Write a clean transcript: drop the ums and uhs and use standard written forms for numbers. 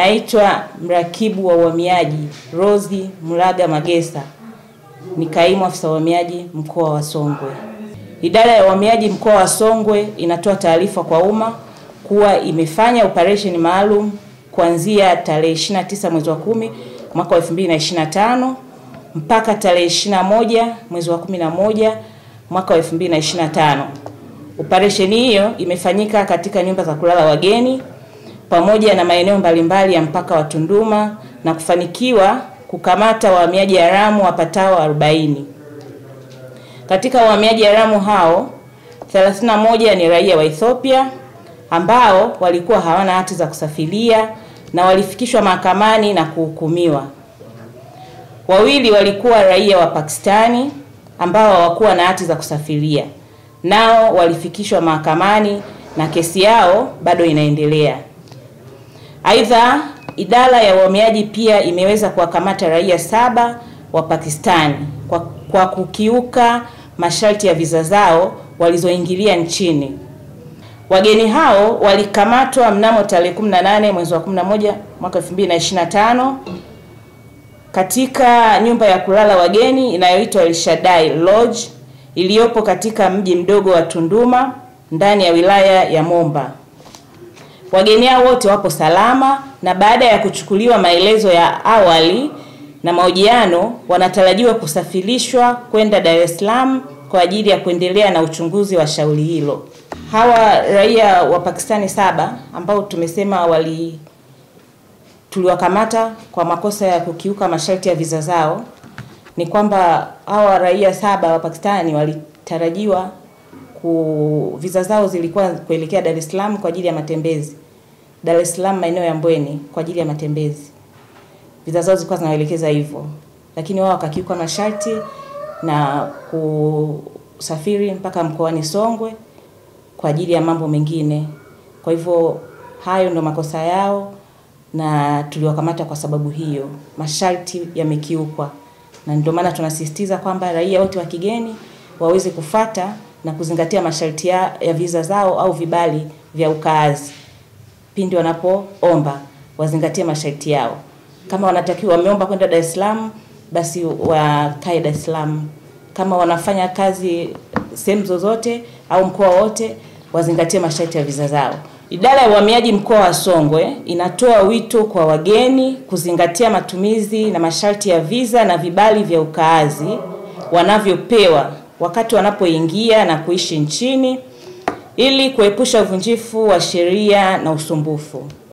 Naitwa mrakibu wa uhamiaji Rose Mulaga Magesa, ni kaimu afisa uhamiaji mkoa wa Songwe. Idara ya uhamiaji mkoa wa Songwe inatoa taarifa kwa umma kuwa imefanya operation maalum kuanzia tarehe 29 mwezi wa 10 mwaka wa 2025 mpaka tarehe 21 mwezi wa 11 mwaka wa 2025. Operation hiyo imefanyika katika nyumba za kulala wageni pamoja na maeneo mbalimbali ya mpaka wa Tunduma na kufanikiwa kukamata wahamiaji haramu wapatao 40. Katika wahamiaji haramu hao 31 ni raia wa Ethiopia ambao walikuwa hawana hati za kusafiria na walifikishwa mahakamani na kuhukumiwa. Wawili walikuwa raia wa Pakistani ambao hawakuwa na hati za kusafiria, nao walifikishwa mahakamani na kesi yao bado inaendelea. Aidha, idara ya uhamiaji pia imeweza kuwakamata raia 7 wa Pakistani kwa kukiuka masharti ya visa zao walizoingilia nchini. Wageni hao walikamatwa mnamo tarehe 18 mwezi wa 11 mwaka 2025 katika nyumba ya kulala wageni inayoitwa El Shaddai Lodge iliyopo katika mji mdogo wa Tunduma ndani ya wilaya ya Momba. Wageni hao wote wapo salama na baada ya kuchukuliwa maelezo ya awali na mahojiano wanatarajiwa kusafirishwa kwenda Dar es Salaam kwa ajili ya kuendelea na uchunguzi wa shauri hilo. Hawa raia wa Pakistani 7 ambao tumesema tuliwakamata kwa makosa ya kukiuka masharti ya visa zao, ni kwamba hawa raia 7 wa Pakistani walitarajiwa visa zao zilikuwa kuelekea Dar es Salaam kwa ajili ya matembezi. Dar es Salaam maeneo ya Mbweni kwa ajili ya matembezi. Visa zao zilikuwa zinaelekeza hivyo. Lakini wao wakakiuka masharti na kusafiri mpaka mkoani Songwe kwa ajili ya mambo mengine. Kwa hivyo hayo ndo makosa yao na tuliwakamata kwa sababu hiyo. Masharti yamekiukwa. Na ndio maana tunasisitiza kwamba raia wote wa kigeni waweze kufuata na kuzingatia masharti ya visa zao au vibali vya ukaazi. Pindi wanapoomba wazingatie masharti yao. Kama wanatakiwa wameomba kwenda Dar es Salaam, basi wakae Dar es Salaam. Kama wanafanya kazi sehemu zozote au mkoa wote, wazingatie masharti ya visa zao. Idara ya uhamiaji mkoa wa Songwe inatoa wito kwa wageni kuzingatia matumizi na masharti ya visa na vibali vya ukaazi wanavyopewa wakati wanapoingia na kuishi nchini ili kuepusha uvunjifu wa sheria na usumbufu.